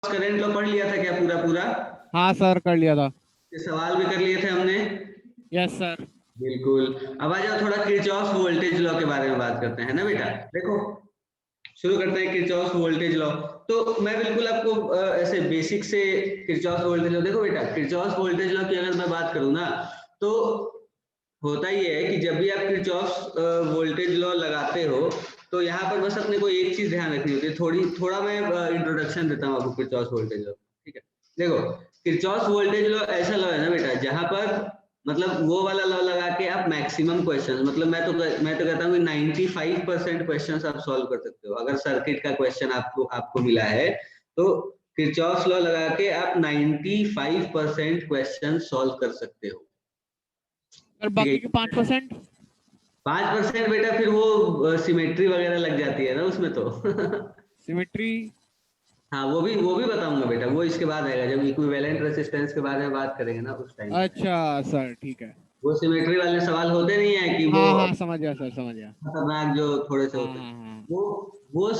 Current law पढ़ लिया था क्या पूरा पूरा? हाँ सर, कर लिया था। ये सवाल भी कर लिए थे हमने। Yes sir. बिल्कुल। अब आ जाओ थोड़ा किरचॉफ वोल्टेज लॉ के बारे में बात करते हैं ना बेटा। देखो शुरू करते हैं किरचॉफ वोल्टेज लॉ। तो मैं बिल्कुल आपको ऐसे बेसिक से किरचॉफ वोल्टेज लॉ, देखो बेटा किरचॉफ वोल्टेज लॉ की अगर मैं बात करूँ ना, तो होता ये है कि जब भी आप किरचॉफ वोल्टेज लॉ लगाते हो तो यहाँ पर बस अपने को एक चीज ध्यान रखनी होती है। थोड़ा मैं इंट्रोडक्शन देता हूँ आपको किरचॉफ वोल्टेज लॉ। ठीक है, देखो किरचॉफ वोल्टेज लॉ ऐसा लॉ है ना बेटा, जहां पर मतलब वो वाला लॉ लगा के आप मैक्सिमम क्वेश्चन, मतलब मैं तो कहता हूँ कि 95% क्वेश्चन आप सॉल्व कर सकते हो। अगर सर्किट का क्वेश्चन आपको आपको मिला है तो किरचॉफ लॉ लगा के आप 95% क्वेश्चन सॉल्व कर सकते हो। सर ठीक बाकी के है, 5%? 5% बेटा फिर वो सिमेट्री वगैरह लग जाती है ना उसमें तो सिमेट्री? हाँ वो भी बताऊंगा बेटा, वो इसके बाद आएगा जब इक्विवेलेंट रेजिस्टेंस के बारे में बात करेंगे ना उस टाइम पे। अच्छा सर, ठीक है। वो सिमेट्री वाले सवाल होते नहीं है कि वो हाँ हाँ, समझ गया सर, समझ गया। खतरनाक जो थोड़े से हाँ होते हैं। हाँ हाँ। वो वो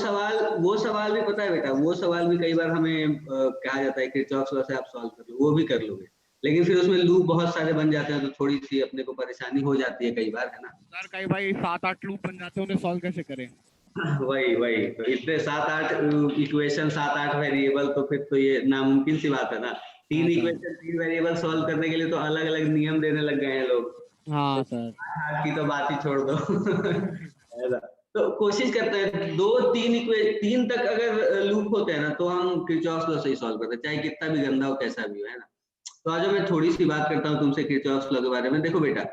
सवाल भी पता है बेटा, वो सवाल भी कई बार हमें कहा जाता है कि किरचॉफ लॉ से आप सॉल्व कर लो, वो भी कर लोगे। लेकिन फिर उसमें लूप बहुत सारे बन जाते हैं तो थोड़ी सी अपने को परेशानी हो जाती है कई बार, है ना। सर कई भाई 7-8 लूप बन जाते हैं, उन्हें सॉल्व कैसे करें? वही वही तो इतने 7-8 इक्वेशन, 7-8 वेरिएबल, तो फिर तो ये नामुमकिन सी बात है ना। हाँ तीन सर। इक्वेशन 3 वेरिएबल सॉल्व करने के लिए तो अलग अलग नियम देने लग गए हैं लोग। तो हाँ सर। 8 की तो बात ही छोड़ दो है ना। तो कोशिश करते हैं दो तीन तीन तक अगर लूप होते हैं ना तो हम किरचॉफ लॉ से ही सॉल्व करते हैं, चाहे कितना भी गंदा हो कैसा भी हो, है ना। तो आज मैं थोड़ी सी बात करता हूँ तुमसे किरचॉफ लॉ के बारे में। देखो बेटा,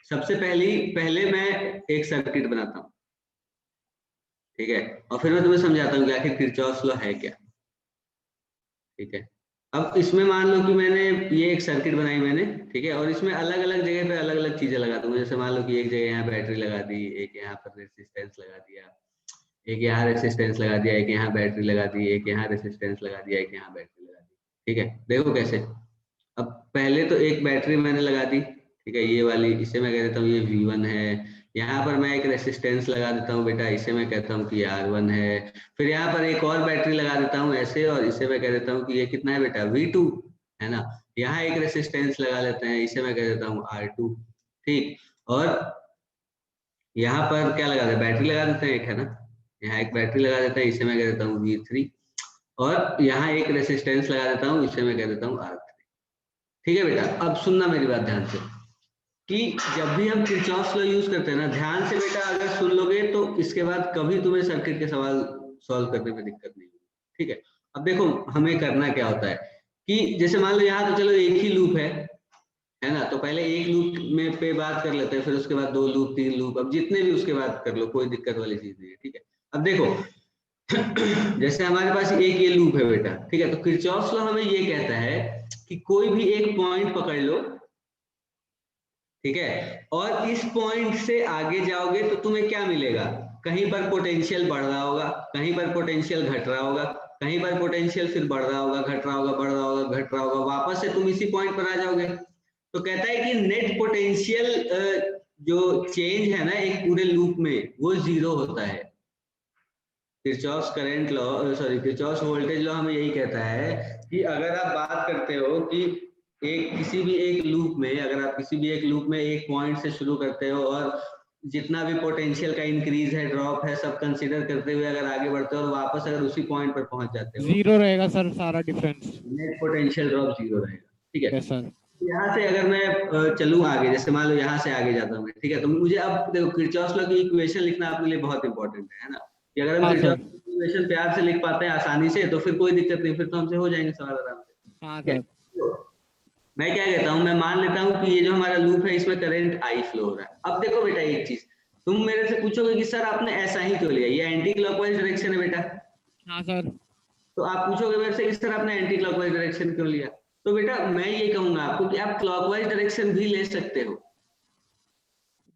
सबसे पहले मैं एक सर्किट बनाता हूँ, ठीक है, और फिर मैं तुम्हें समझाता हूँ कि आखिर किरचॉफ लॉ है क्या। ठीक है, अब इसमें मान लो कि मैंने ये एक सर्किट बनाई मैंने, ठीक है, और इसमें अलग अलग जगह पे अलग अलग चीजें लगा दूंगा। जैसे मान लो कि एक जगह यहाँ बैटरी लगा दी, एक यहाँ पर रेसिस्टेंस लगा दिया, एक यहाँ रेसिस्टेंस लगा दिया, एक यहाँ बैटरी लगा दी, एक यहाँ रेसिस्टेंस लगा दिया, एक यहाँ बैटरी लगा दी। ठीक है, देखो कैसे। अब पहले तो एक बैटरी मैंने लगा दी, ठीक है, ये वाली, इसे मैं कह देता हूँ ये V1 है। यहाँ पर मैं एक रेसिस्टेंस लगा देता हूँ बेटा, इसे मैं कहता हूँ कि R1 है। फिर यहाँ पर एक और बैटरी लगा देता हूँ ऐसे, और इसे मैं कह देता हूँ कि ये कितना है बेटा, V2, है ना। यहाँ एक रेसिस्टेंस लगा लेते हैं, इसे मैं कह देता हूँ R2। ठीक, और यहाँ पर क्या लगा देते हैं, बैटरी लगा देते हैं एक, है ना। यहाँ एक बैटरी लगा देते हैं, इसे मैं कह देता हूँ V3, और यहाँ एक रेसिस्टेंस लगा देता हूँ, इसे मैं कह देता हूँ R3। ठीक है बेटा, अब सुनना मेरी बात ध्यान से कि जब भी हम किरचॉफ लॉ यूज करते हैं ना, ध्यान से बेटा अगर सुन लोगे तो इसके बाद कभी तुम्हें सर्किट के सवाल सॉल्व करने में दिक्कत नहीं होगी। ठीक है, अब देखो हमें करना क्या होता है कि जैसे मान लो यहाँ तो चलो एक ही लूप है ना, तो पहले एक लूप में पे बात कर लेते हैं, फिर उसके बाद 2 लूप 3 लूप, अब जितने भी उसके बाद कर लो, कोई दिक्कत वाली चीज नहीं है। ठीक है, अब देखो जैसे हमारे पास एक ये लूप है बेटा, ठीक है, तो किरचॉफ लॉ हमें ये कहता है कि कोई भी एक पॉइंट पकड़ लो, ठीक है, और इस पॉइंट से आगे जाओगे तो तुम्हें क्या मिलेगा, कहीं पर पोटेंशियल बढ़ रहा होगा, कहीं पर पोटेंशियल घट रहा होगा, कहीं पर पोटेंशियल फिर बढ़ रहा होगा, घट रहा होगा, बढ़ रहा होगा, घट रहा होगा, वापस से तुम इसी पॉइंट पर आ जाओगे। तो कहता है कि नेट पोटेंशियल जो चेंज है ना एक पूरे लूप में, वो 0 होता है। Kirchhoff's current law, sorry Kirchhoff's voltage law हमें यही कहता है कि अगर आप बात करते हो कि एक किसी भी एक लूप में, अगर आप किसी भी एक लूप में एक पॉइंट से शुरू करते हो और जितना भी पोटेंशियल का इंक्रीज है ड्रॉप है सब कंसीडर करते हुए अगर आगे बढ़ते हो और वापस अगर उसी पॉइंट पर पहुंच जाते हो, 0 रहेगा सर सारा डिफरेंस? नेट पोटेंशियल ड्रॉप 0 रहेगा। ठीक है, यस सर। यहाँ से अगर मैं चलूँ आगे, जैसे मान लो यहाँ से आगे जाता हूँ मैं, ठीक है, तो मुझे अब देखो किरचॉफ लॉ की इक्वेशन लिखना अपने लिए बहुत इंपॉर्टेंट है ना, कि अगर हम हाँ किरचॉफ सर। की इक्वेशन प्यार से लिख पाते हैं आसानी से तो फिर कोई दिक्कत नहीं, फिर तो हमसे हो जाएंगे सवाल आराम से। हाँ ठीक है, सर। तो मैं क्या कहता हूँ, मैं मान लेता हूँ कि ये जो हमारा लूप है इसमें करंट I फ्लो हो रहा है। अब देखो बेटा एक चीज, तुम मेरे से पूछोगे कि सर आपने ऐसा ही क्यों लिया, ये एंटी क्लॉकवाइज डायरेक्शन है बेटा। हाँ सर। तो आप पूछोगे मेरे से कि सर आपने एंटी क्लॉकवाइज डायरेक्शन क्यों लिया, तो बेटा मैं ये कहूंगा आपको कि आप क्लॉकवाइज डायरेक्शन भी ले सकते हो।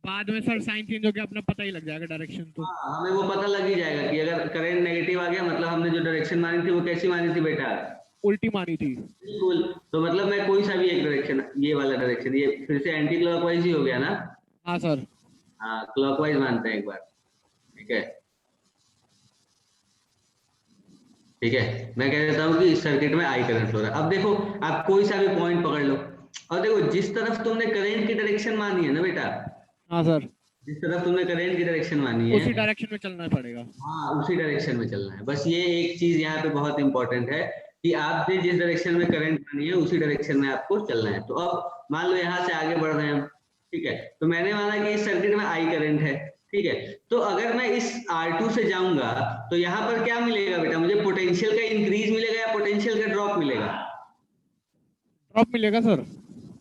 बाद में सर साइन चेंज हो गया, अपना पता ही लग जाएगा डायरेक्शन तो। हाँ, हमें वो पता लग ही जाएगा कि अगर करंट नेगेटिव आ गया मतलब हमने जो डायरेक्शन मानी थी वो कैसी मानी थी बेटा, उल्टी मानी थी। बिल्कुल। तो मतलब मैं कोई सा भी एक डायरेक्शन, ये वाला डायरेक्शन, ये फिर से एंटी क्लॉकवाइज ही हो गया ना। हाँ सर। हाँ, क्लॉकवाइज मानते हैं एक बार। ठीक है, ठीक है, मैं कह देता हूँ कि इस सर्किट में आई करंट फ्लो रहा है। अब देखो आप कोई सा भी पॉइंट पकड़ लो और देखो जिस तरफ तुमने करंट की डायरेक्शन मानी है ना बेटा, हाँ सर, जिस तरफ तुमने करंट की डायरेक्शन मानी है, उसी डायरेक्शन में चलना पड़ेगा। हाँ उसी डायरेक्शन में चलना है। बस ये एक चीज यहाँ पे बहुत इंपॉर्टेंट है कि आपने जिस डायरेक्शन में करंट मानी है उसी डायरेक्शन में आपको चलना है। तो अब मान लो यहाँ से आगे बढ़ रहे हैं हम, ठीक है, तो मैंने माना कि इस सर्किट में आई करंट है, ठीक है, तो अगर मैं इस R2 से जाऊंगा तो यहाँ पर क्या मिलेगा बेटा, मुझे पोटेंशियल का इंक्रीज मिलेगा या पोटेंशियल का ड्रॉप मिलेगा? ड्रॉप मिलेगा सर।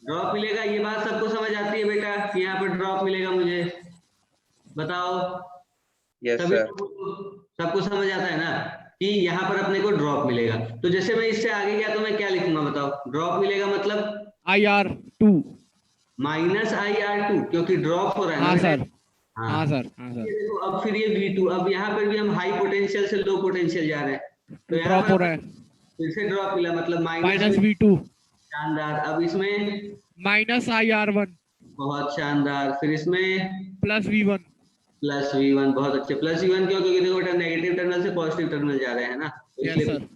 ड्रॉप मिलेगा। ये बात सबको समझ आती है बेटा कि यहाँ पर ड्रॉप मिलेगा मुझे? बताओ। यस सभी सर। सबको समझ आता है ना कि यहाँ पर अपने को ड्रॉप मिलेगा। तो जैसे मैं इससे आगे गया तो मैं क्या लिखूंगा बताओ? ड्रॉप मिलेगा मतलब IR2। माइनस IR2, क्योंकि ड्रॉप हो रहा है ना हाँ बेटा। सर, हाँ सर, हाँ ये सर, देखो अब फिर ये V2, अब यहाँ पर भी हम हाई पोटेंशियल से लो पोटेंशियल जा रहे हैं, तो यहाँ ड्रॉप हो पर रहा है। फिर से ड्रॉप मिला मतलब माइनस V2 शानदार। अब इसमें माइनस IR1 बहुत शानदार, फिर इसमें प्लस V1। प्लस V1, बहुत अच्छे। प्लस V1 क्यों? क्योंकि देखो बेटा नेगेटिव टर्मिनल से पॉजिटिव टर्मिनल जा रहे हैं ना, तो यस इसलिए। सर।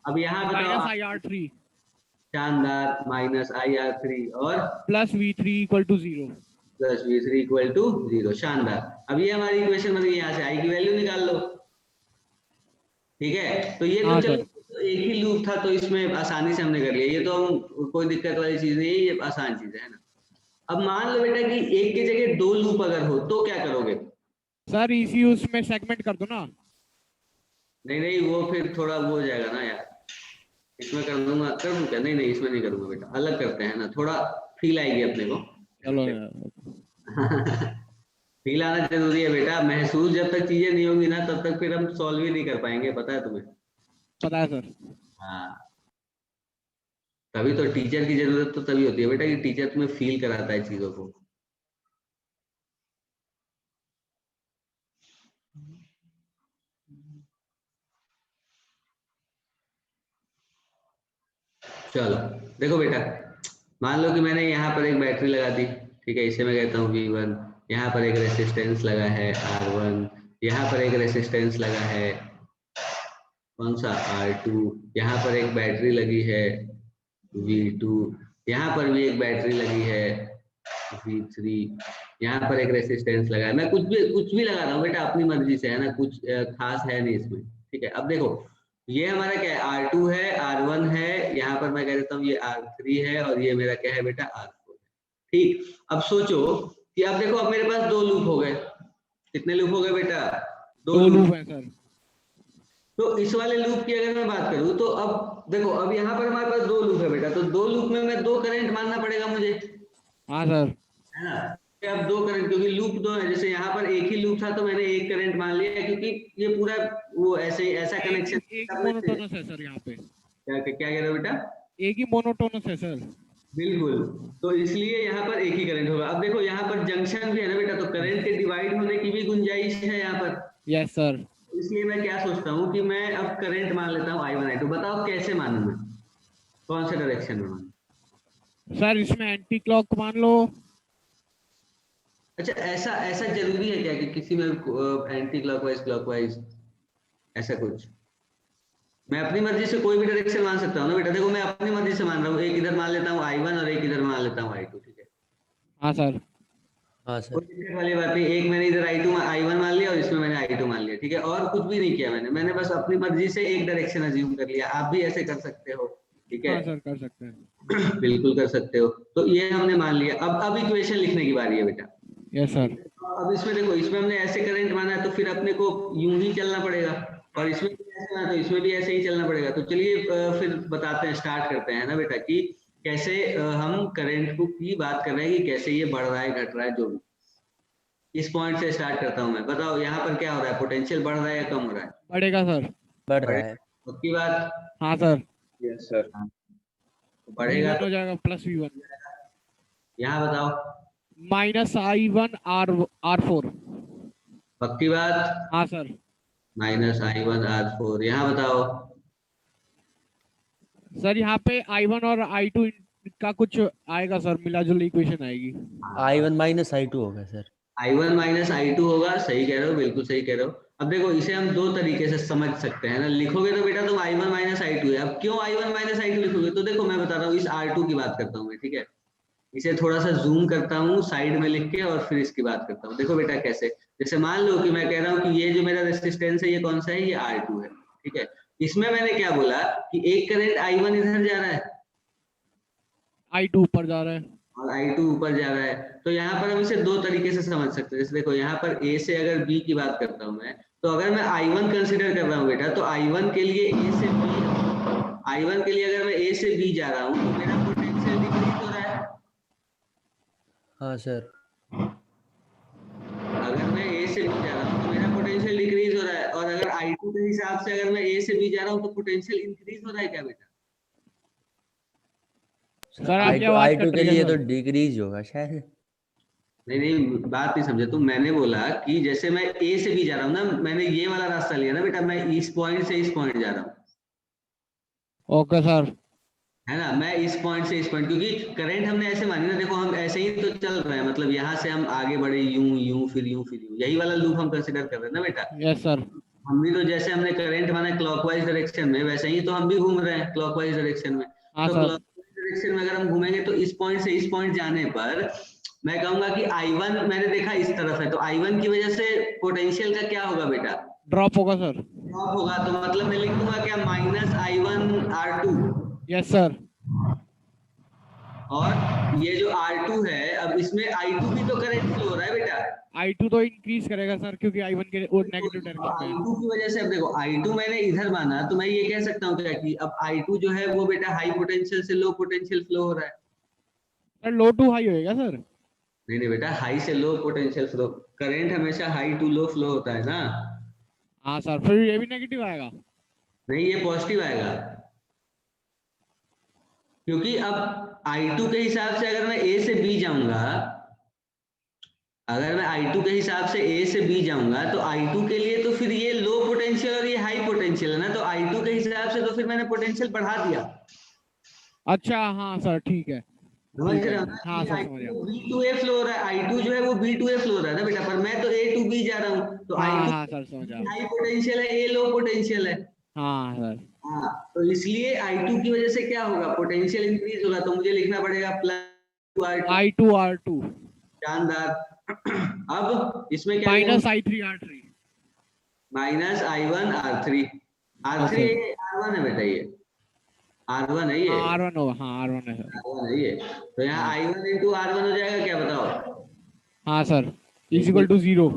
अब यहाँ बताओ, माइनस IR3 शानदार, माइनस IR3 और plus V3 equal to 0। Plus V3 equal to 0, शानदार। अब ये हमारी इक्वेशन बन गई, यहाँ से आई की वैल्यू निकाल लो, ठीक है। तो ये तो हाँ चलो सर। एक ही लूप था तो इसमें आसानी से हमने कर लिया, ये तो हम कोई दिक्कत वाली चीज नहीं है, ये आसान चीज है ना। अब मान लो बेटा कि एक की जगह दो लूप अगर हो तो क्या करोगे? सर इसी उसमें सेगमेंट कर दो ना। नहीं नहीं, वो फिर थोड़ा वो हो जाएगा ना यार, इसमें कर दूंगा, कर दूं क्या? नहीं नहीं, इसमें नहीं करूंगा बेटा, अलग करते हैं ना, थोड़ा फील आएगी अपने को। चलो फील आना जरूरी है बेटा, महसूस जब तक चीजें नहीं होंगी ना तब तक फिर हम सॉल्व ही नहीं कर पाएंगे, पता है तुम्हें? पता है सर। हाँ, तभी तो टीचर की जरूरत तो तभी होती है बेटा कि टीचर तुम्हें फील कराता है चीजों को। चलो देखो बेटा, मान लो कि मैंने यहाँ पर एक बैटरी लगा दी, ठीक है, इसे मैं कहता हूँ V1, यहाँ पर एक रेसिस्टेंस लगा है R1, यहाँ पर एक रेसिस्टेंस लगा है कौन सा R2, यहाँ पर एक बैटरी लगी है V2, यहाँ पर भी एक बैटरी लगी है V3, यहाँ पर एक रेसिस्टेंस लगा है। मैं कुछ भी लगा रहा हूँ बेटा अपनी मर्जी से, है ना, कुछ खास है नहीं इसमें, ठीक है। अब देखो ये हमारा क्या है, R2 है, R1 है, यहाँ पर मैं कह देता हूँ ये R3 है और ये मेरा क्या है बेटा R4 है, ठीक। अब सोचो कि अब देखो अब मेरे पास दो लूप हो गए। कितने लूप हो गए बेटा? दो लूप है सर। तो इस वाले लूप की अगर मैं बात करूं तो अब देखो अब यहाँ पर हमारे पास दो लूप है बेटा, तो दो लूप में मैं दो करंट मानना पड़ेगा मुझे, हाँ सर। है ना। अब दो करंट, क्योंकि लूप दो है, जैसे यहाँ पर एक ही लूप था तो मैंने एक करंट मान लिया, क्योंकि ये पूरा वो ऐसे ऐसा कनेक्शन। एक मोनोटोनस है सर यहाँ पे। क्या क्या कह रहे हो बेटा? एक ही मोनोटोनस है सर। बिल्कुल, तो इसलिए यहाँ पर एक ही करंट होगा। अब देखो यहाँ पर जंक्शन भी है ना बेटा, तो करंट के डिवाइड होने की भी गुंजाइश है यहाँ पर। Yes sir. इसलिए मैं क्या सोचता हूँ कि मैं अब करंट मान लेता हूँ I1 I2। बताओ कैसे मानूं मैं, कौन से डायरेक्शन में मानूं? सर इसमें एंटी क्लॉक मान लो। अच्छा, ऐसा ऐसा जरूरी है क्या कि किसी में एंटी क्लॉकवाइज क्लॉकवाइज ऐसा कुछ? मैं अपनी मर्जी से कोई भी डायरेक्शन मान सकता हूँ ना बेटा। देखो मैं अपनी मर्जी से मान रहा हूँ, एक इधर मान लेता हूँ I1 और एक इधर मान लेता हूँ I2, ठीक है। हाँ सर। हाँ कोई सर। दिक्कत वाली बात नहीं, एक मैंने इधर I1 मान लिया और इसमें मैंने I2 मान लिया, ठीक है, और कुछ भी नहीं किया मैंने बस अपनी मर्जी से एक डायरेक्शन अज्यूम कर लिया। आप भी ऐसे कर सकते हो, ठीक है। हाँ सर कर सकते हैं। बिल्कुल कर सकते हो। तो ये हमने मान लिया। अब इक्वेशन लिखने की बारी है बेटा। Yes sir. अब इसमें देखो, इसमें हमने ऐसे करंट माना है तो फिर अपने को यूं ही चलना पड़ेगा, और इसमें भी ऐसे माना तो इसमें भी ऐसे ही चलना पड़ेगा। तो चलिए फिर बताते हैं, स्टार्ट करते हैं ना बेटा कि कैसे हम करंट को की बात कर रहे हैं कि कैसे ये बढ़ रहा है घट रहा है जो भी। इस पॉइंट से स्टार्ट करता हूं मैं। बताओ यहाँ पर क्या हो रहा है, पोटेंशियल बढ़ रहा है या कम हो रहा है? बढ़ेगा सर। बढ़ रहा है। पक्की बात? हाँ सर। Yes sir. बढ़ेगा V1 तो हो जाएगा प्लस V1। यहाँ बताओ, माइनस I1 R4। पक्की बात? हाँ सर। माइनस I1 R4, यहाँ बताओ। सर यहाँ पे I1 और I2 का कुछ आएगा सर, मिला जुली इक्वेशन आएगी। I1 माइनस I2 होगा सर। I1 माइनस I2 होगा, सही कह रहे हो, बिल्कुल सही कह रहे हो। अब देखो इसे हम दो तरीके से समझ सकते हैं ना, लिखोगे तो बेटा तुम I1 माइनस I2 है। अब क्यों I1 माइनस I2 लिखोगे, तो देखो मैं बता रहा हूँ, इस R2 की बात करता हूँ मैं, ठीक है। इसे थोड़ा सा जूम करता हूँ साइड में लिख के, और फिर इसकी बात करता हूँ। देखो बेटा कैसे, जैसे मान लो कि मैं कह रहा हूँ कि ये जो मेरा रेजिस्टेंस है ये कौन सा है, ये R2 है, ठीक है। इसमें मैंने क्या बोला कि एक करंट I1 इधर जा रहा है I2 ऊपर जा रहा है और I2 ऊपर जा रहा है। तो यहाँ पर हम इसे दो तरीके से समझ सकते हैं। जैसे देखो यहाँ पर A से अगर B की बात करता हूँ मैं, तो अगर मैं I1 कंसीडर कर रहा हूँ बेटा, तो I1 के लिए A से B, I1 के लिए अगर मैं A से B जा रहा हूँ तो मेरा पोटेंशियल डिक्रीज हो रहा है। हाँ सर। अगर मैं A से B जा रहा हूँ तो मेरा पोटेंशियल डिक्रीज हो रहा है, और अगर I2 के हिसाब से अगर मैं A से B जा रहा हूँ तो पोटेंशियल इंक्रीज हो रहा है क्या बेटा? सर आपकी I2 आवाज I2 कट के रही है लिए तो सर। डिक्रीज होगा शायद। नहीं नहीं, बात नहीं समझे तुम। मैंने बोला कि जैसे मैं A से B जा रहा हूँ ना, मैंने ये वाला रास्ता लिया ना बेटा, मैं इस पॉइंट से इस पॉइंट जा रहा हूँ, ओके सर। है ना। मैं इस पॉइंट से इस पॉइंट, क्योंकि करंट हमने ऐसे मानी ना, देखो हम ऐसे ही तो चल रहे हैं, मतलब यहाँ से हम आगे बढ़े यूं यूं फिर यूं फिर यूं, यही वाला लूप हम कंसिडर कर रहे हैं ना बेटा। Yes sir. हम भी तो जैसे हमने करंट माना क्लॉकवाइज डायरेक्शन में, वैसे ही तो हम भी घूम रहे हैं क्लॉकवाइज डायरेक्शन में। हाँ तो सर। क्लॉकवाइज डायरेक्शन में अगर हम घूमेंगे तो इस पॉइंट से इस पॉइंट जाने पर मैं कहूंगा कि I1 मैंने देखा इस तरफ है, तो I1 की वजह से पोटेंशियल का क्या होगा बेटा? ड्रॉप होगा सर। ड्रॉप होगा। तो मतलब मैं लिख दूंगा क्या, minus I1 R2। Yes sir. और ये जो R2 है, अब इसमें I2 भी तो करंट फ्लो हो रहा है बेटा। I2 तो इंक्रीज करेगा सर, क्योंकि I1 के नेगेटिव डायरेक्शन में है। I2 की वजह से, अब देखो I2 मैंने इधर माना, तो मैं ये कह सकता हूँ क्या कि अब I2 जो है वो बेटा हाई पोटेंशियल से लो पोटेंशियल फ्लो हो रहा है। सर लो टू हाई होएगा सर। नहीं नहीं बेटा, हाई से लो पोटेंशियल फ्लो, करंट हमेशा हाई टू लो फ्लो होता है ना। हाँ सर, फिर ये भी नेगेटिव आएगा। नहीं, ये पॉजिटिव आएगा, क्योंकि अब I2 के हिसाब से अगर मैं A से B जाऊंगा, अगर मैं I2 के हिसाब से A से B जाऊंगा, तो I2 के लिए तो फिर ये लो पोटेंशियल और ये हाई पोटेंशियल है ना, तो I2 के हिसाब से तो फिर मैंने पोटेंशियल बढ़ा दिया। अच्छा हाँ सर, ठीक है। समझ ठीक रहे है हो ना हाँ कि सर, समझ गया। I2 B2A फ्लो हो रहा है, I2 जो है वो B2A फ्लो हो रहा है ना बेटा, पर मैं तो A to B जा रहा हूँ, तो हाँ I2 हाँ सर, समझा। हाई पोटेंशियल है, A लो पोटेंशियल है। हाँ सर। हाँ, तो इसलिए I2 की वजह से क्या होगा, पोटेंशियल इंक्रीज होगा, तो मुझे लिखना पड़ेगा प्लस R2। I2 R2 शानदार। अब इसमें क्या minus I3 R3। Minus I1 R3। R3 R1 है बेटा, ये R1 है, ये हाँ R1 होगा, हाँ R1 है सर। R1 है ये। तो यहाँ हाँ I1 into R1 हो जाएगा, क्या बताओ? हाँ sir, is equal to 0।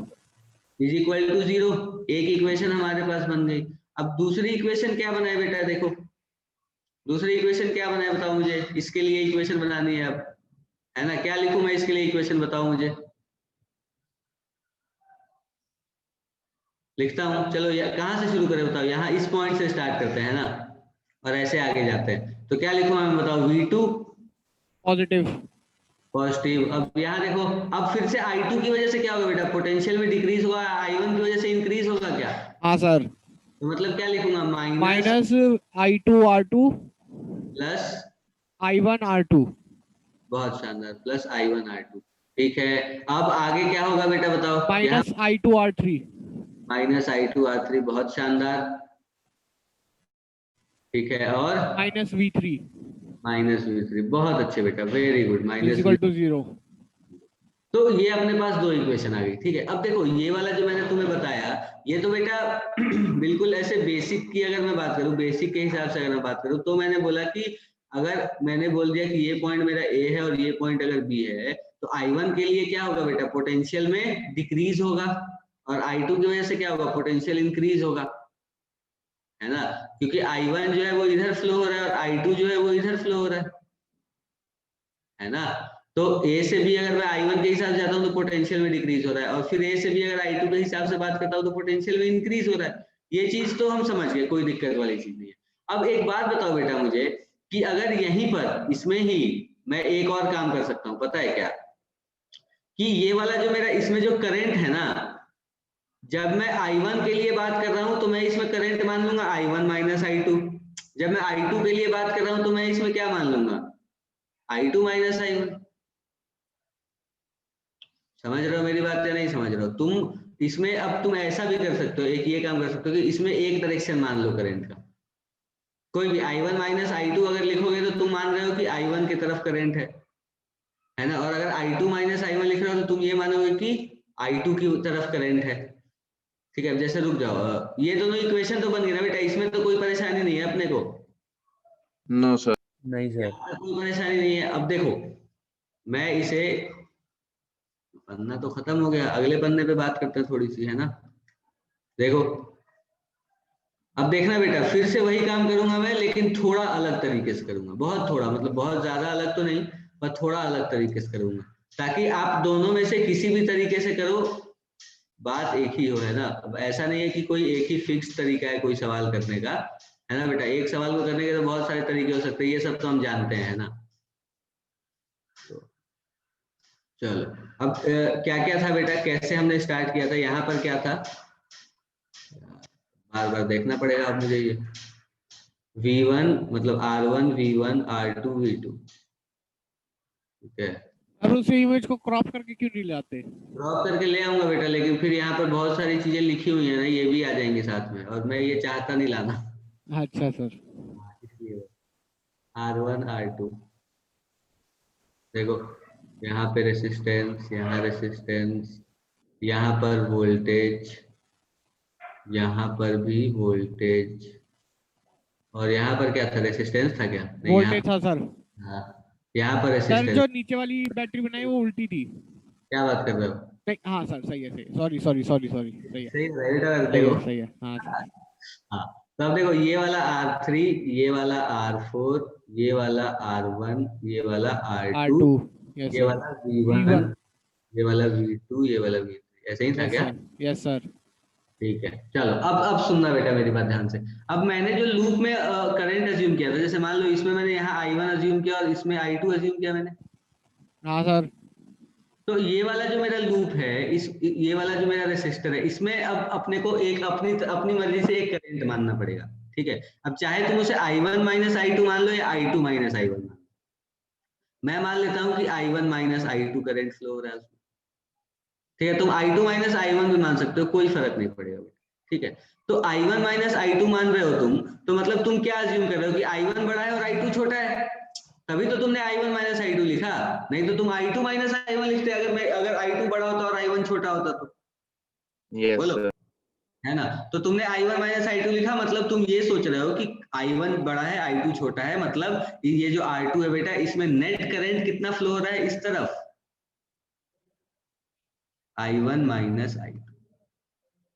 Is equal to 0। एक इक्वेशन हमारे पास बन गई। अब दूसरी इक्वेशन क्या बनाए बेटा, देखो दूसरी इक्वेशन क्या बनाए बताओ मुझे, इसके लिए इक्वेशन बनानी है अब, है ना। क्या लिखूं मैं इसके लिए इक्वेशन, बताओ मुझे। लिखता हूं, चलो कहां से शुरू करें बताओ, यहाँ इस पॉइंट से स्टार्ट करते हैं ना, और ऐसे आगे जाते हैं। तो क्या लिखूं मैं बताओ, V2 पॉजिटिव। पॉजिटिव। अब यहाँ देखो, अब फिर से I2 की वजह से क्या होगा बेटा, पोटेंशियल में डिक्रीज होगा, I1 की वजह से इंक्रीज होगा क्या? हाँ सर। तो मतलब क्या लिखूंगा, minus minus I2 R2 plus, I1 R2। बहुत शानदार, प्लस I1 R2। ठीक है, अब आगे क्या होगा बेटा बताओ, यहाँ minus I2 R3। Minus I2 R3, बहुत शानदार। ठीक है, और माइनस V3 माइनस V3, बहुत अच्छे बेटा, very good, is minus equal to 0। तो ये अपने पास दो इक्वेशन आ गई। ठीक है, अब देखो ये वाला जो मैंने तुम्हें बताया, ये तो बेटा बिल्कुल ऐसे बेसिक की अगर मैं बात करूं, बेसिक के हिसाब से अगर मैं बात करूं, तो मैंने बोला कि अगर मैंने बोल दिया कि ये पॉइंट मेरा A है और ये पॉइंट अगर B है, तो I1 के लिए क्या होगा बेटा, पोटेंशियल में डिक्रीज होगा, और I2 की वजह से क्या होगा, पोटेंशियल इंक्रीज होगा, है ना। क्योंकि I1 जो है वो इधर फ्लो हो रहा है और I2 जो है वो इधर फ्लो हो रहा है ना। तो A से B अगर मैं I1 के हिसाब से जाता हूँ तो पोटेंशियल में डिक्रीज हो रहा है, और फिर A से B अगर I2 के हिसाब से बात करता हूँ तो पोटेंशियल में इंक्रीज हो रहा है। ये चीज तो हम समझ गए, कोई दिक्कत वाली चीज नहीं है। अब एक बात बताओ बेटा मुझे, कि अगर यहीं पर इसमें ही मैं एक और काम कर सकता हूँ, पता है क्या, कि ये वाला जो मेरा इसमें जो करंट है ना, जब मैं I1 के लिए बात कर रहा हूं तो मैं इसमें करंट मान लूंगा I1 माइनस I2। जब मैं I2 के लिए बात कर रहा हूं तो मैं इसमें क्या मान लूंगा, I2 माइनस I1। समझ रहे हो मेरी बात या नहीं समझ रहे हो तुम? इसमें अब तुम ऐसा भी कर सकते हो, एक ये काम कर सकते हो कि इसमें एक डायरेक्शन मान लो करंट का, कोई भी I1 माइनस I2 अगर लिखोगे तो तुम मान रहे हो कि I1 की तरफ करंट है ना, और अगर I2 माइनस I1 लिख रहे हो तो तुम ये मानोगे कि I2 की तरफ करंट है। ठीक है, जैसे रुक जाओ, ये दोनों इक्वेशन तो बन गई ना बेटा, इसमें तो कोई परेशानी नहीं है अपने को। No sir. नहीं सर। कोई परेशानी नहीं है। अब देखो मैं इसे, पन्ना तो खत्म हो गया, अगले पन्ने पे बात करते हैं थोड़ी सी, है ना। देखो अब देखना बेटा, फिर से वही काम करूंगा मैं, लेकिन थोड़ा अलग तरीके से करूंगा, बहुत थोड़ा, मतलब बहुत ज्यादा अलग तो नहीं, पर थोड़ा अलग तरीके से करूंगा, ताकि आप दोनों में से किसी भी तरीके से करो बात एक ही हो, है ना। अब ऐसा नहीं है कि कोई एक ही फिक्स तरीका है कोई सवाल करने का, है ना बेटा। एक सवाल को करने के तो बहुत सारे तरीके हो सकते हैं, ये सब तो हम जानते हैं, है ना। तो चलो अब क्या क्या था बेटा, कैसे हमने स्टार्ट किया था, यहाँ पर क्या था, बार बार देखना पड़ेगा अब मुझे। ये V1 मतलब R1 V1 R2 V2, ठीक है। अब उस इमेज को क्रॉप करके क्यों नहीं लाते? ड्रॉप करके ले आऊंगा बेटा, लेकिन फिर यहाँ पर बहुत सारी चीजें लिखी हुई है ना, ये भी आ जाएंगी साथ में, और मैं ये चाहता नहीं लाना। अच्छा सर। इसलिए R1 R2 देखो, यहाँ पे रेसिस्टेंस, यहाँ रेसिस्टेंस, यहाँ पर वोल्टेज, यहाँ पर भी वोल्टेज, और यहाँ पर क्या था, रेसिस्टेंस था क्या, नहीं यहाँ, वोल्टेज था सर। हाँ यहाँ पर सर रेसिस्टेंस। जो नीचे वाली बैटरी बनाई वो उल्टी थी। क्या बात कर रहे हो, नहीं, हाँ सर सही है, सही, सॉरी सॉरी सॉरी सॉरी, सही है, सही है बेटा, सही देखो है, सही है, हाँ सर। हाँ। तो अब देखो, ये वाला R3, ये वाला R4, ये वाला R1, ये वाला R2, R2, यस ये सर। वाला V1, ये वाला V2, ये वाला V3, ऐसे ही था यस क्या। Sir, yes sir. ठीक है, चलो अब सुनना बेटा मेरी बात ध्यान से। अब मैंने जो लूप में करंट अज्यूम किया था, जैसे मान लो इसमें मैंने यहाँ I1 अज्यूम किया और इसमें I2 अज्यूम किया मैंने, हाँ सर। तो ये वाला जो मेरा लूप है, ये वाला जो मेरा रेसिस्टर है, इसमें अब अपने को एक अपनी अपनी मर्जी से एक करंट मानना पड़ेगा। ठीक है, अब चाहे तुम उसे I1 माइनस I2 मान लो या I2 माइनस I1 मान लो, मैं मान लेता हूं कि I1 minus I2 current flow हो रहा है उसमें। ठीक है, तुम I2 माइनस I1 भी मान सकते हो, कोई फर्क नहीं पड़ेगा। ठीक है, तो I1 माइनस I2 मान रहे हो तुम, तो मतलब तुम क्या अज्यूम कर रहे हो कि I1 बड़ा है और I2 छोटा है, तभी तो तुमने I1 माइनस I2 लिखा, नहीं तो तुम I2 माइनस I1 लिखते अगर I2 बड़ा होता और I1 छोटा होता तो। यस बोलो, सर। है ना। तो तुमने I1 माइनस I2 लिखा, मतलब तुम ये सोच रहे हो कि I1 बड़ा है I2 छोटा है, मतलब ये जो R2 है बेटा, इसमें नेट करंट कितना फ्लो हो रहा है इस तरफ, I1 माइनस I2।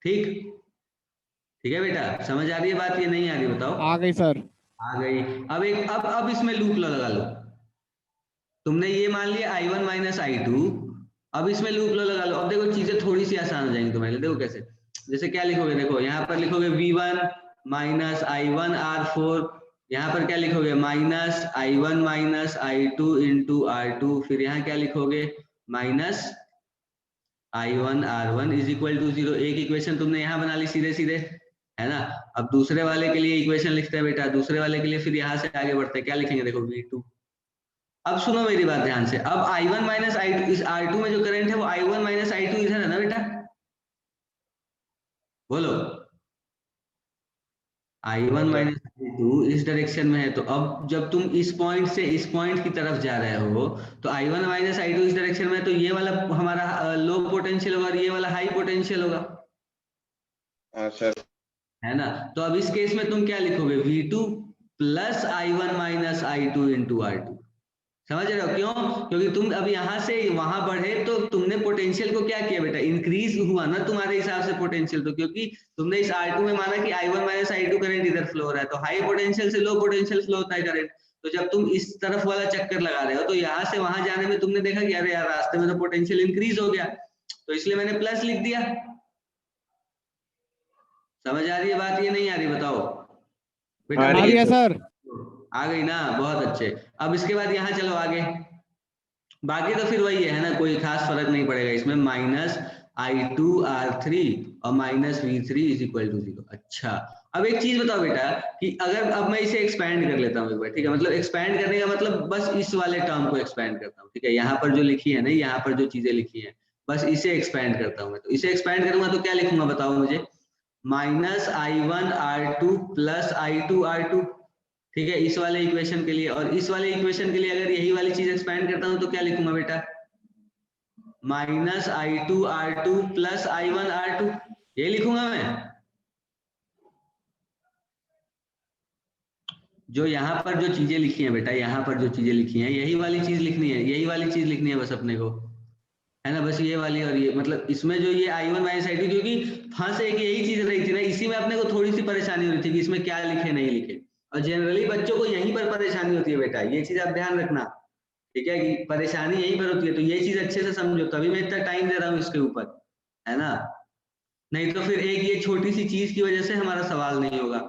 ठीक, ठीक है बेटा, समझ आ रही है बात, ये नहीं आ रही बताओ। आ गई सर। आ गई। अब इसमें लूप लगा लो, तुमने ये मान लिया I1 माइनस I2, अब इसमें लूप लगा लो। अब देखो चीजें थोड़ी सी आसान हो जाएंगी तुम्हारे लिए, देखो कैसे, जैसे क्या लिखोगे, देखो यहाँ पर लिखोगे V1 माइनस I1 R4, यहाँ पर क्या लिखोगे, minus I1 minus I2 into R2, फिर यहाँ क्या लिखोगे, minus I1 R1 is equal to 0। एक इक्वेशन तुमने यहाँ बना ली सीधे सीधे, है ना। अब दूसरे वाले के लिए इक्वेशन लिखते हैं बेटा, दूसरे वाले के लिए फिर यहाँ से आगे बढ़ते हैं, क्या लिखेंगे, देखो V2। अब सुनो मेरी बात ध्यान से, अब I1 माइनस I2, इस R2 में जो करंट है वो I1 माइनस I2 इधर है ना बेटा, बोलो, I1 माइनस I2 इस डायरेक्शन में है, तो अब जब तुम इस पॉइंट से इस पॉइंट की तरफ जा रहे हो, तो I1 माइनस I2 इस डायरेक्शन में है, तो ये वाला हमारा लो पोटेंशियल होगा और ये वाला हाई पोटेंशियल होगा, हाँ सर। है ना। तो अब इस केस में तुम क्या लिखोगे, V2 plus I1 minus I2 into R2। समझ रहे हो क्यों, क्योंकि तुम अब यहाँ से वहां बढ़े तो तुमने पोटेंशियल को क्या किया बेटा, इंक्रीज हुआ ना तुम्हारे हिसाब से पोटेंशियल, तो क्योंकि तुमने इस R2 में माना कि I1 माइनस I2 करंट इधर फ्लो हो रहा है, तो हाई पोटेंशियल से लो पोटेंशियल फ्लो होता है करंट। तो जब तुम इस तरफ वाला चक्कर लगा रहे हो, तो यहाँ से वहां जाने में तुमने देखा कि अरे यार रास्ते में तो पोटेंशियल इंक्रीज हो गया, तो इसलिए मैंने प्लस लिख दिया। समझ आ रही है बात, ये नहीं आ रही, बताओ बेटा। आ आ रही है सर। आ गई ना, बहुत अच्छे। अब इसके बाद यहाँ चलो आगे, बाकी तो फिर वही है ना, कोई खास फर्क नहीं पड़ेगा इसमें, माइनस I2 R3 और minus V3 is equal to 0। अच्छा, अब एक चीज बताओ बेटा कि अगर अब मैं इसे एक्सपैंड कर लेता हूँ एक बार, ठीक है, मतलब एक्सपैंड करने का मतलब बस इस वाले टर्म को एक्सपैंड करता हूँ, ठीक है, यहाँ पर जो लिखी है ना, यहाँ पर जो चीजें लिखी हैं बस इसे एक्सपैंड करता हूँ मैं। तो इसे एक्सपैंड करूंगा तो क्या लिखूंगा बताओ मुझे, -I1R2 प्लस I2R2, ठीक है, इस वाले इक्वेशन के लिए। और इस वाले इक्वेशन के लिए अगर यही वाली चीज एक्सपैंड करता हूं तो क्या लिखूंगा बेटा, -I2R2 प्लस I1R2, ये लिखूंगा मैं। जो यहाँ पर जो चीजें लिखी हैं बेटा, यहाँ पर जो चीजें लिखी हैं यही वाली चीज लिखनी है, यही वाली चीज लिखनी है बस अपने को, है ना, बस ये वाली। और ये मतलब इसमें जो ये I1 माइनस I2, क्योंकि फंस एक यही चीज रही थी ना, इसी में अपने को थोड़ी सी परेशानी हो रही थी कि इसमें क्या लिखे नहीं लिखे। और जनरली बच्चों को यहीं पर परेशानी होती है बेटा, ये चीज आप ध्यान रखना, ठीक है, कि परेशानी यहीं पर होती है। तो ये चीज अच्छे से समझो, तभी मैं इतना टाइम दे रहा हूँ इसके ऊपर, है ना, नहीं तो फिर एक ये छोटी सी चीज की वजह से हमारा सवाल नहीं होगा,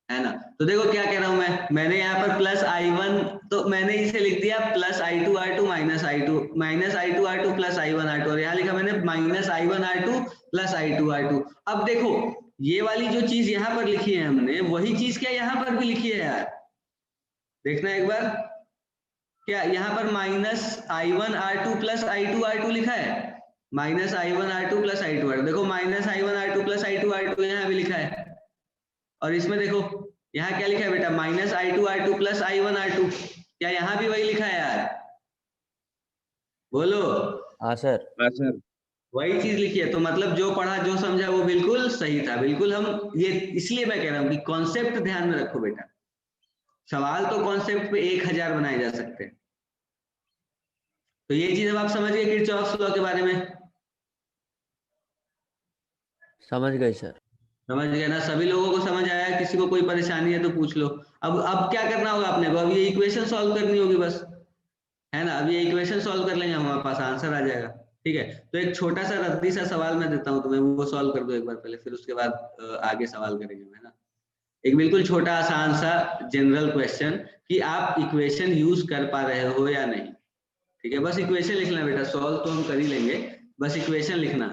है ना। तो देखो क्या कह रहा हूं मैंने यहाँ पर प्लस I1, तो मैंने इसे लिख दिया plus I2R2 minus I2R2 plus I1R2, और यहाँ लिखा मैंने माइनस I1R2 प्लस I2R2। अब देखो ये वाली जो चीज यहाँ पर लिखी है हमने, वही चीज क्या यहाँ पर भी लिखी है यार, देखना एक बार, क्या यहाँ पर माइनस I1R2 प्लस I2R2 लिखा है, माइनस I1R2 प्लस I2R2, देखो माइनस I1R2 प्लस I2R2 यहाँ भी लिखा है। और इसमें देखो यहाँ क्या लिखा है बेटा, माइनस I2R2 प्लस I1R2, क्या यहाँ भी वही लिखा है यार, बोलो। हाँ सर। हाँ सर। वही चीज लिखी है, तो मतलब जो पढ़ा जो समझा वो बिल्कुल सही था, बिल्कुल। हम ये इसलिए मैं कह रहा हूँ कि कॉन्सेप्ट ध्यान में रखो बेटा, सवाल तो कॉन्सेप्ट पे 1000 बनाए जा सकते हैं। तो ये चीज अब आप समझ गए किरचॉफ्स लॉ के बारे में, समझ गए सर। समझ गए ना, सभी लोगों को समझ आया, किसी को कोई परेशानी है तो पूछ लो। अब क्या करना होगा अपने को, अब ये इक्वेशन सॉल्व करनी होगी बस, है ना। अब ये इक्वेशन सॉल्व कर लेंगे, हमारे पास आंसर आ जाएगा, ठीक है। तो एक छोटा सा रद्दी सा सवाल मैं देता हूँ तुम्हें, वो सॉल्व कर दो एक बार पहले, फिर उसके बाद आगे सवाल करेंगे, है ना। एक बिल्कुल छोटा आसान सा जनरल क्वेश्चन कि आप इक्वेशन यूज कर पा रहे हो या नहीं, ठीक है। बस इक्वेशन लिखना बेटा, सॉल्व तो हम कर ही लेंगे, बस इक्वेशन लिखना,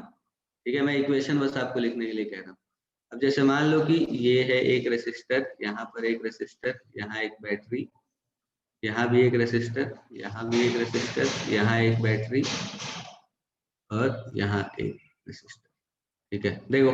ठीक है। मैं इक्वेशन बस आपको लिखने के लिए कह रहा हूँ। अब जैसे मान लो कि ये है एक रेसिस्टर, यहाँ पर एक रेसिस्टर, यहाँ एक बैटरी, यहाँ भी एक रेसिस्टर, यहाँ भी एक रेसिस्टर, यहाँ एक बैटरी, और यहाँ एक रेसिस्टर, ठीक है। देखो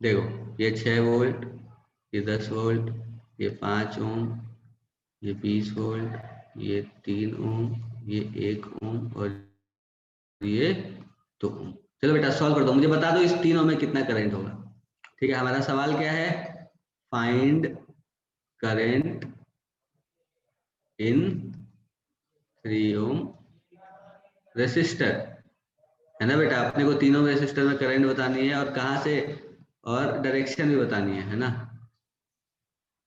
देखो, ये 6 वोल्ट, ये 10 वोल्ट, ये 5 ओम, ये 20 वोल्ट, ये 3 ओम, ये 1 ओम, और ये 2 ओम। चलो बेटा सॉल्व कर दो, मुझे बता दो इस तीनों में कितना करंट होगा, ठीक है। हमारा सवाल क्या है, find current in 3 ohm resistor, है ना बेटा। अपने को तीनों रेसिस्टर में करंट बतानी है, और कहाँ से, और डायरेक्शन भी बतानी है ना।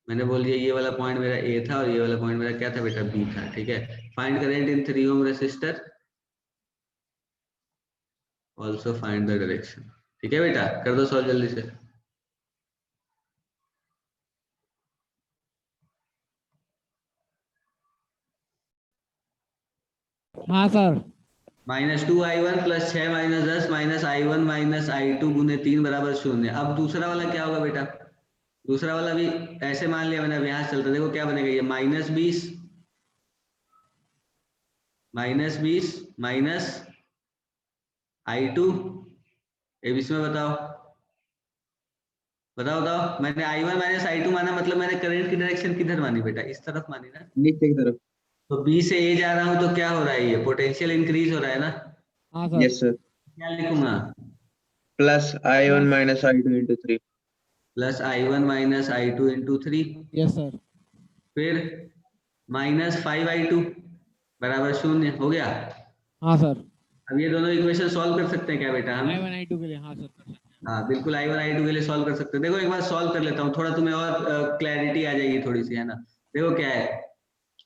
मैंने बोल दिया ये वाला पॉइंट मेरा ए था और ये वाला पॉइंट मेरा क्या था बेटा, बी था, ठीक है। Find current in 3 ohm resistor, also find the direction, ठीक है बेटा। कर दो सॉल्व जल्दी से। हाँ sir. -2I1 plus 6 minus 10 minus I1 minus I2 गुने 3 बराबर 0। अब दूसरा वाला क्या होगा बेटा, दूसरा वाला भी ऐसे मान लिया मैंने, अब यहाँ चलता, देखो क्या बनेगा, ये -20 माइनस I2, अब इसमें बताओ बताओ बताओ, मैंने I1 माइनस I2 माना, मतलब मैंने करंट की डायरेक्शन किधर मानी बेटा, इस तरफ मानी ना। नीचे की तरफ। तो B से A जा रहा हूँ तो क्या हो रहा है, ये पोटेंशियल इंक्रीज हो रहा है ना। हाँ सर। Yes sir. क्या लिखूंगा, plus I1 minus I2 into 3। Plus I1 minus I2 into 3, yes sir. फिर -5I2 बराबर 0 हो गया। हाँ सर। अब ये दोनों इक्वेशन सॉल्व कर सकते हैं क्या बेटा हम, I1 I2 के लिए हाँ सर कर सकते हैं। हाँ बिल्कुल I1 I2 के लिए सॉल्व कर सकते हैं। देखो एक बार सॉल्व कर लेता हूँ, थोड़ा तुम्हें और क्लैरिटी आ जाएगी थोड़ी सी, है ना। देखो क्या है,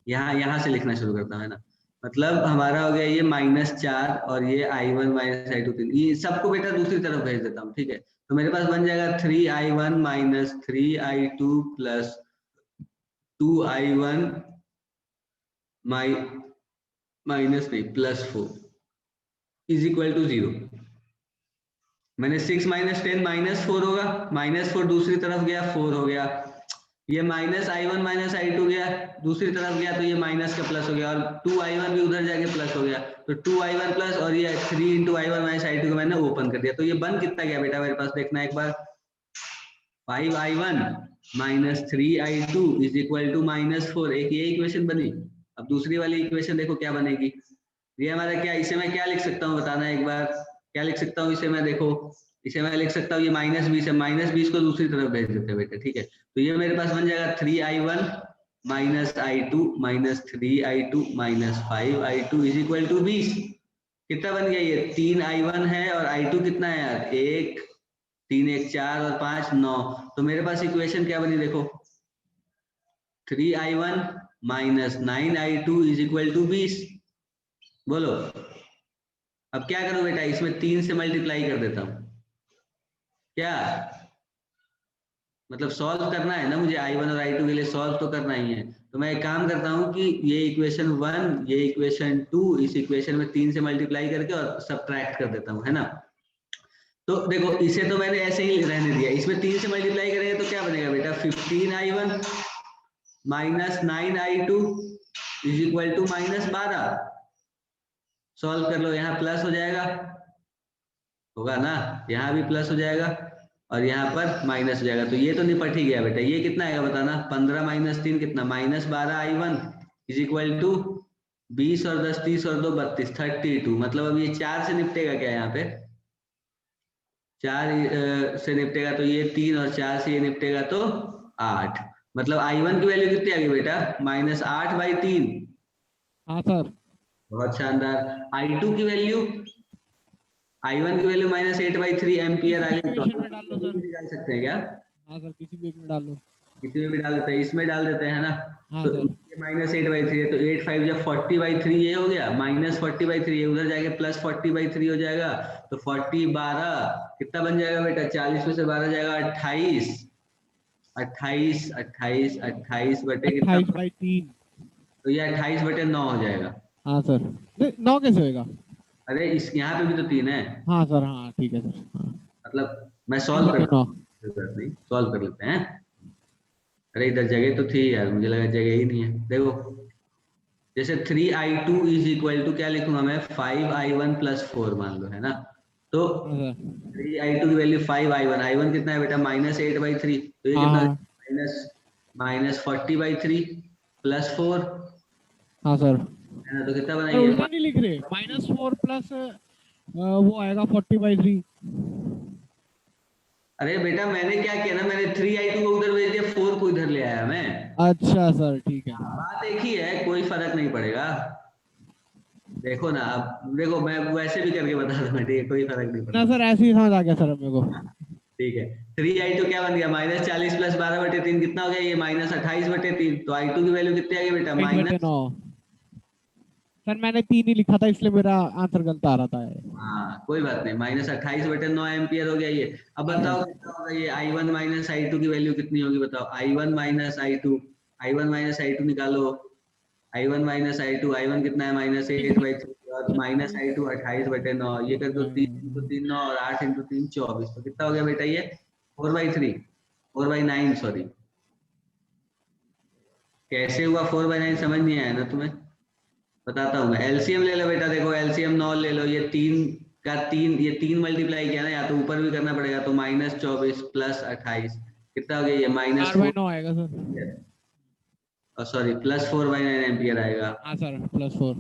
यहाँ से लिखना शुरू करता हूँ, है ना। मतलब हमारा हो गया ये -4 और ये I1 माइनस I2 3, ये सबको बेटा दूसरी तरफ भेज देता हूँ, ठीक है। तो मेरे पास बन जाएगा 3I1 minus 3I2 plus 2i1 minus नहीं +4 इज इक्वल टू 0। मैंने 6 माइनस 10 -4 होगा, -4 दूसरी तरफ गया 4 हो गया, ये -i1 -i2 गया दूसरी तरफ गया तो ये माइनस का प्लस हो गया, और 2i1 भी उधर जाके प्लस हो गया, तो 2i1 प्लस और ये 3 × i1 - i2 को मैंने ओपन कर दिया, तो ये बन कितना गया बेटा मेरे पास, देखना एक बार, 5i1 - 3i2 is equal to -4। एक ये इक्वेशन बनी। अब दूसरी वाली इक्वेशन देखो क्या बनेगी, ये हमारा क्या, इसे मैं क्या लिख सकता हूँ बताना एक बार, क्या लिख सकता हूँ इसे मैं, देखो इसे मैं लिख सकता हूँ, ये -20 है, -20 को दूसरी तरफ भेज देते हैं बेटा, ठीक है, तो ये मेरे पास बन जाएगा 3i1 - i2 - 3i2 - 5i2 is equal to 20। कितना बन गया ये, 3i1 है और i2 कितना है यार, 1, 3 1 4 और 5 9, तो मेरे पास इक्वेशन क्या बनी देखो, 3i1 - 9i2 is equal to 20। बोलो अब क्या करूं बेटा, इसमें 3 से मल्टीप्लाई कर देता हूं, क्या मतलब सॉल्व करना है ना मुझे, i1 और i2 के लिए सॉल्व तो करना ही है, तो मैं एक काम करता हूं कि ये इक्वेशन 1 ये इक्वेशन 2 इस इक्वेशन में 3 से मल्टीप्लाई करके और सब्ट्रैक्ट कर देता हूं, है ना। तो देखो इसे तो मैंने ऐसे ही रहने दिया, इसमें 3 से मल्टीप्लाई करेंगे तो क्या बनेगा बेटा, 15i1 - 9i2 is equal to -12। Solve कर लो, यहाँ प्लस हो जाएगा, होगा ना, यहाँ भी प्लस हो जाएगा और यहाँ पर माइनस हो जाएगा, तो ये तो निपट ही गया बेटा। ये कितना आएगा बताना, 15 - 3 कितना, -12i1 इज इक्वल टू 20 और 10 30 और 2 32 32, मतलब अब ये 4 से निपटेगा क्या, यहाँ पे 4 से निपटेगा तो ये 3 और 4 से ये निपटेगा तो 8, मतलब i1 की वैल्यू कितनी आ गई बेटा, -8/3। हाँ सर। बहुत शानदार। i2 की वैल्यू, i1 की वैल्यू -8/3 एम्पियर आ गई, तो इक्वेशन में डाल लो सर। निकाल सकते हैं क्या, हाँ सर, किसी भी एक में डाल लो। किसी में भी डाल देते हैं, इसमें डाल देते हैं ना, हाँ तो सर। ये -8/3 है, तो 8 5 जब 40/3 ये हो गया, -40/3 ये उधर जाके +40/3 हो जाएगा, तो 40 12 कितना बन जाएगा बेटा, 40 में से 12 जाएगा 28 28 28 28 बटे कितना, 28/3। तो ये 28/9 हो जाएगा। हाँ सर, नहीं 9 कैसे होएगा? अरे इस यहाँ पे भी तो 3 है, हाँ सर, हाँ ठीक है सर। हाँ। मतलब मैं सॉल्व कर, 9। नहीं सॉल्व कर लेते हैं। अरे इधर जगह तो थी यार, मुझे लगा जगह ही नहीं है। देखो जैसे 3i2 इज इक्वल टू क्या लिखूंगा मैं, 5i1 + 4 मान लो, है ना, तो हाँ सर। 3i2 की वैल्यू 5i1, i1 कितना है बेटा -8/3, तो ये कितना, हाँ -40/3 +4, हाँ सर। है ना, तो कितना सर बनाइए, उल्टा नहीं लिख रहे, -4 प्लस वो आएगा 40/3। अरे बेटा मैंने क्या किया ना, मैंने 3i2 को उधर भेज दिया, 4 को इधर ले आया मैं। अच्छा सर, ठीक है। बात एक ही है, कोई फर्क नहीं पड़ेगा। देखो ना, अब देखो मैं वैसे भी करके बता दूंगा, ठीक है, कोई फर्क नहीं ना पड़ेगा। सर, ऐसे ही समझ आ गया सर मेरे को। ठीक है, 3i2 क्या बन गया, -40 + 12/3 कितना हो गया, ये -28/3, तो i2 की वैल्यू कितनी आ गई बेटा, 8/9। सर मैंने 3 ही लिखा था, इसलिए मेरा आंसर गलत आ रहा था। हाँ कोई बात नहीं, -28/9 एम्पियर हो गया ये। अब बताओ कितना होगा ये, i1 - i2 की वैल्यू कितनी होगी बताओ, i1 - i2, i1 - i2 निकालो, i1 - i2, i1 कितना है -8/3 और -i2 28/9, ये कर दो 3 × 3 9 और 8 × 3 24, तो कितना हो गया बेटा ये 4/3 4/9 सॉरी। कैसे हुआ 4/9 समझ नहीं आया ना तुम्हें, बताता हूँ मैं। एलसीएम ले लो बेटा, देखो एलसीएम 9 ले लो, ये 3 का 3, ये 3 मल्टीप्लाई किया ना, या तो ऊपर भी करना पड़ेगा, तो -24 + 28 कितना हो गया ये, 4/9 आएगा सर। सॉरी +4/9 एम्पियर आएगा। हाँ सर, +4।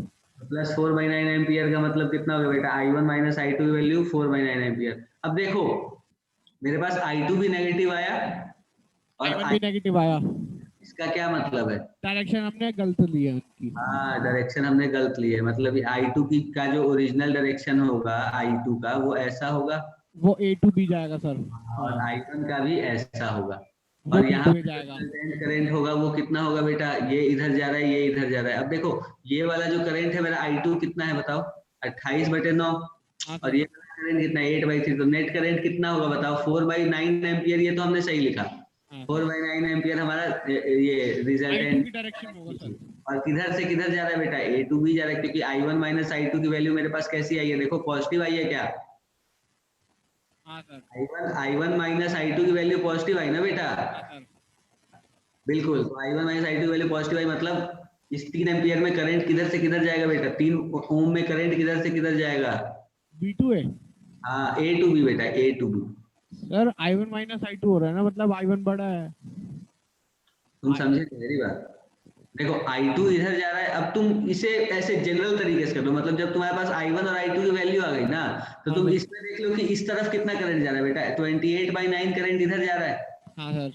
+4/9 एम्पियर का मतलब कितना हो गया बेटा, i1 - i2 की वैल्यू 4/9 एम्पियर। अब देखो मेरे पास i2 भी नेगेटिव आया और i1 भी नेगेटिव आया। इसका क्या मतलब है, डायरेक्शन हमने गलत ली है उनकी। हाँ डायरेक्शन हमने गलत ली है, मतलब i2 की का जो ओरिजिनल डायरेक्शन होगा i2 का वो ऐसा होगा, वो A to B जाएगा सर। और हाँ, i1 का भी ऐसा होगा, वो और B यहाँ में पे जाएगा। करंट होगा वो कितना होगा बेटा, ये इधर जा रहा है ये इधर जा रहा है। अब देखो ये वाला जो करंट है मेरा i2 कितना है बताओ, 28/9, हाँ और सर। ये करंट कितना है 8/3, तो नेट करंट कितना होगा बताओ, 4/9 एम्पियर, ये तो हमने सही लिखा, 4/9 एम्पियर हमारा ये रिजल्टेंट की डायरेक्शन होगा सर। और किधर से किधर जा रहा है बेटा, ए टू बी जा रहा है, क्योंकि I1 माइनस I2 की वैल्यू मेरे पास कैसी आई है, देखो पॉजिटिव आई है क्या, हाँ सर। I1 माइनस I2 की वैल्यू पॉजिटिव आई ना बेटा, हाँ सर। बिल्कुल। तो I1 माइनस I2 की वैल्यू पॉजिटिव आई, मतलब इस 3 एम्पियर में करंट किधर से किधर जाएगा बेटा, 3 ओम में करंट किधर से किधर जाएगा, B2 है हाँ A टू बी बेटा, A to B. Sir. I1 minus I2 हो रहा है ना, मतलब I1 बड़ा है। तुम समझे मेरी बात, देखो I2 इधर जा रहा है, अब तुम इसे ऐसे जनरल तरीके से कर लो, मतलब जब तुम्हारे पास I1 और I2 की वैल्यू आ गई ना, तो तुम इसमें देख लो कि इस तरफ कितना करंट जा रहा है बेटा, 28/9 करंट इधर जा रहा है, हाँ सर।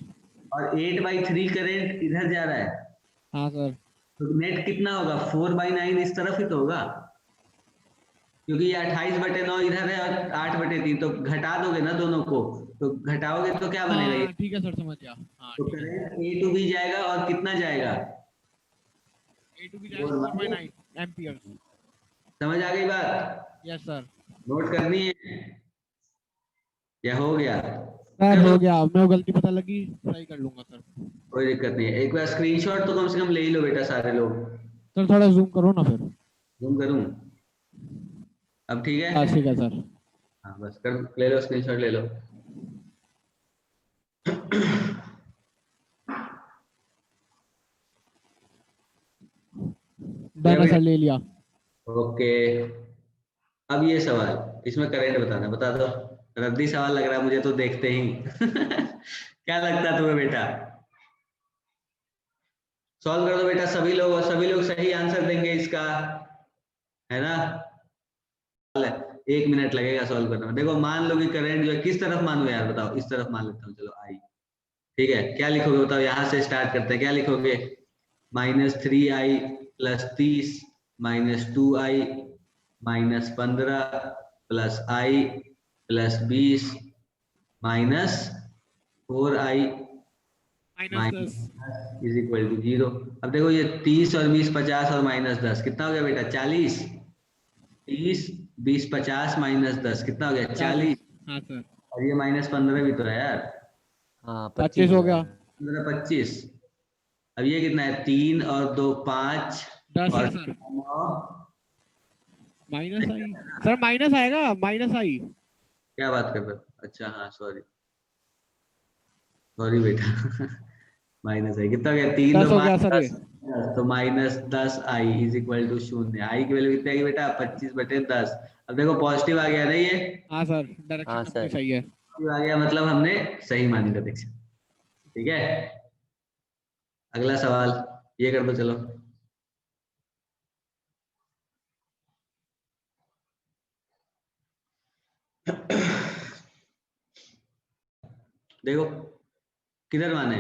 और 8/3 करंट इधर जा रहा है, हाँ सर। तो नेट कितना होगा, 4/9 इस तरफ ही तो होगा, क्योंकि ये 28/9 इधर है और 8/3, तो घटा दोगे ना दोनों को, तो घटाओगे तो क्या बनेगा ये, हाँ ठीक है सर, समझ गया। हाँ तो ठीक है। करंट A टू B जाएगा और कितना जाएगा, A2 भी जाएगा 4/9 एम्पियर। समझ आ गई बात, यस सर। नोट करनी है या हो गया, सर कर हो लो, गया, मैं वो गलती पता लगी, सही कर लूंगा सर। कोई दिक्कत नहीं है, एक बार स्क्रीनशॉट तो कम से कम ले ही लो बेटा सारे लोग, सर थोड़ा जूम करो ना फिर। जूम करूं, अब ठीक हाँ है, ठीक है सर। हाँ बस कर ले लो, स्क्रीनशॉट ले लो। डन है सर, ले लिया। ओके, अब ये सवाल, इसमें करंट बताना, बता दो, रद्दी सवाल लग रहा है मुझे तो देखते ही क्या लगता है तुम्हें बेटा, सॉल्व कर दो बेटा सभी लोग, और सभी लोग सही आंसर देंगे इसका, है ना, 1 मिनट लगेगा सॉल्व करने में। देखो मान लो कि करंट जो है किस तरफ मानू यार, बताओ, इस तरफ मान लेता हूँ, चलो आई, ठीक है, क्या लिखोगे बताओ, यहाँ से स्टार्ट करते हैं, क्या लिखोगे, -3i + 30 -2i -15 + i + 20 -4i -10। Is equal to 0। अब देखो ये 30 और 20 50 और -10 कितना हो गया बेटा, 40, 30 20 50 -10 कितना हो गया, 40, हाँ सर। और ये -15 भी तो है यार, हाँ 25 हो गया। 15 25, अब ये कितना है, 3 और 2 5 10 और है सर। 9, माइनस आई सर, माइनस आएगा, माइनस आई। क्या बात कर रहे हो, अच्छा हाँ सॉरी सॉरी बेटा माइनस है, कितना हो गया, 3 10 2 हो 5 गया सर ये। 10 तो -10i इज इक्वल टू 0, आई की वैल्यू कितनी आएगी बेटा, 25/10। अब देखो पॉजिटिव आ गया ना ये, हाँ सर, हाँ डायरेक्शन अपनी सर। सही है। पॉजिटिव आ गया मतलब हमने सही मानी डायरेक्शन, ठीक है। अगला सवाल ये कर दो चलो, देखो किधर माने,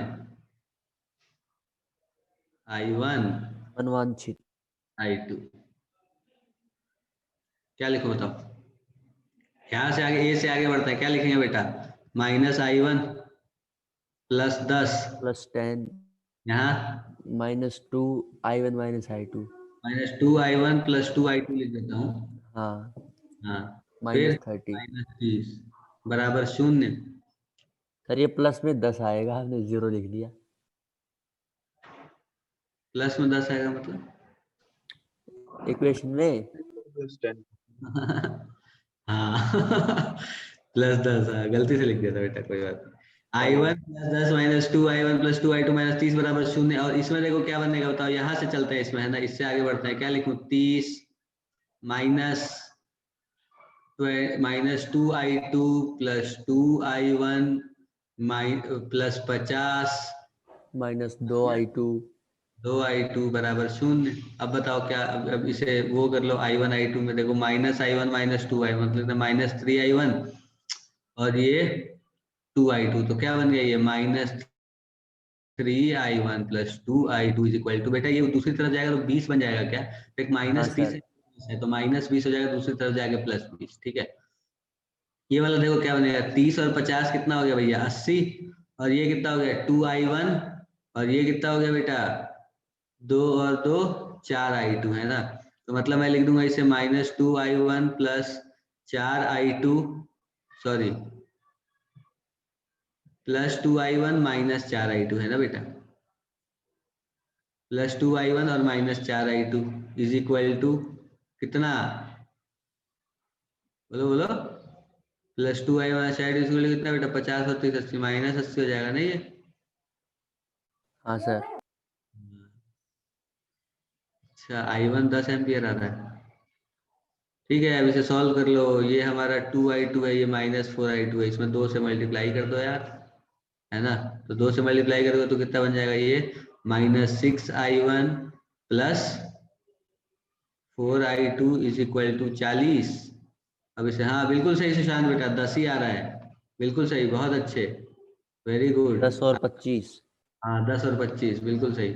I1 अनुवांशित। I2, क्या लिखो बताओ, यहाँ से आगे, ए से आगे बढ़ता है, क्या लिखेंगे बेटा, -I1 + 10, +10 यहाँ -2i1 -i2। -2I1 + 2I2 लिख देता हूँ, हाँ हाँ, फिर -30। -30 बराबर 0, सर ये प्लस में 10 आएगा, हमने 0 लिख दिया। प्लस में 10 आएगा मतलब इक्वेशन में। हाँ +10, हाँ, गलती से लिख दिया था बेटा, कोई बात नहीं, I1 + 10 -2I1 + 2I2 -30 बराबर 0, और इसमें देखो क्या बनेगा बताओ, यहाँ से चलते हैं इसमें, है ना, इससे आगे बढ़ते हैं, क्या लिखूं, 30 -2I2 + 2I1 + 50 -2i2। 2I2 बराबर 0। अब बताओ क्या, अब इसे वो कर लो, I1 I2 में देखो, -I1 -2I1 मतलब -3I1 और ये 2I2, तो क्या बन गया ये, -3I1 + 2I2 is equal to, बेटा ये दूसरी तरफ जाएगा तो 20 बन जाएगा क्या, तो एक हाँ -30 सर। है तो -20 हो जाएगा, दूसरी तरफ जाएगा +20, ठीक है। ये वाला देखो क्या बनेगा, 30 और 50 कितना हो गया भैया, 80, और ये कितना हो गया, 2I1, और ये कितना हो गया बेटा, 2 और 2 4I2, है ना, तो मतलब मैं लिख दूंगा इसे -2I1 + 4I2, sorry plus 2i1 minus 4i2 है ना बेटा, प्लस 2i1 और minus 4i2 is equal to कितना, बोलो बोलो, plus 2i1 side is equal to कितना बेटा, 50 और 30 80 माइनस 80 हो जाएगा ना ये। हाँ सर। अच्छा i1 10 एम्पियर आ रहा है, ठीक है। अब इसे सॉल्व कर लो, ये हमारा 2i2 है, ये माइनस 4i2 है, इसमें 2 से मल्टीप्लाई कर दो यार, है ना। तो 2 से मल्टीप्लाई करोगे तो कितना बन जाएगा, ये minus 6i1 plus 4i2 is equal to 40। अब इसे, हाँ बिल्कुल सही सुशांत बेटा, 10 ही आ रहा है, बिल्कुल सही, बहुत अच्छे, वेरी गुड। 10 और 25। हाँ 10 और 25 बिल्कुल सही।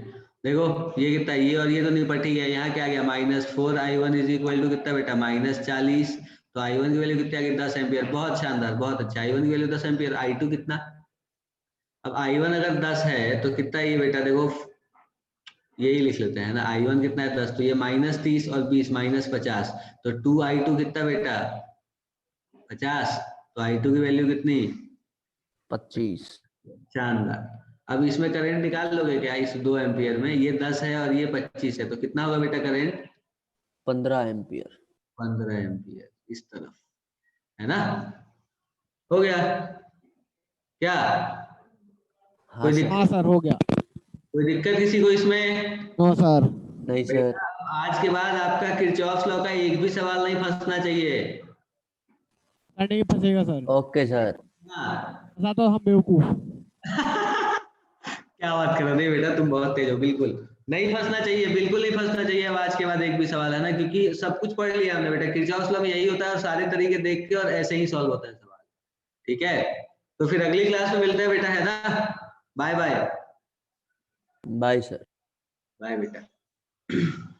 देखो ये कितना, ये और ये तो निपट ही गया, यहाँ क्या आ गया, minus 4i1 is equal to कितना बेटा, माइनस 40। तो i1 की वैल्यू कितनी आ गई, 10 एम्पियर, बहुत शानदार, बहुत अच्छा। i1 की वैल्यू 10 एम्पियर, i2 कितना, अब i1 अगर 10 है तो कितना ये बेटा, देखो यही लिख लेते हैं ना, i1 कितना है 10, तो ये माइनस 30 और 20 माइनस 50, तो 2i2 कितना बेटा 50, तो i2 की वैल्यू कितनी, 25। शानदार। अब इसमें करंट निकाल लोगे क्या, इस 2 एम्पियर में, ये 10 है और ये 25 है, तो कितना होगा बेटा करंट, 15 एम्पियर। 15 एम्पियर इस तरफ, है ना। हो गया क्या, हाँ कोई सर। दिक्कत, हाँ सर हो गया। कोई दिक्कत किसी को इसमें, नो सर। नहीं सर। बेटा आज के बाद आपका किरचॉफ लॉ का एक भी सवाल नहीं फंसना चाहिए, सर नहीं फंसेगा सर, ओके सर। हाँ। फंसा तो हम बेवकूफ। क्या बात कर रहे हो, बेटा तुम बहुत तेज हो, बिल्कुल नहीं फंसना चाहिए, बिल्कुल नहीं फंसना चाहिए। अब आज के बाद एक भी सवाल, है ना, क्योंकि सब कुछ पढ़ लिया हमने बेटा, किरचॉफ लॉ में यही होता है, और सारे तरीके देख के और ऐसे ही सॉल्व होता है सवाल, ठीक है। तो फिर अगली क्लास में मिलते हैं बेटा, है ना, bye bye. Bye sir. Bye बेटा।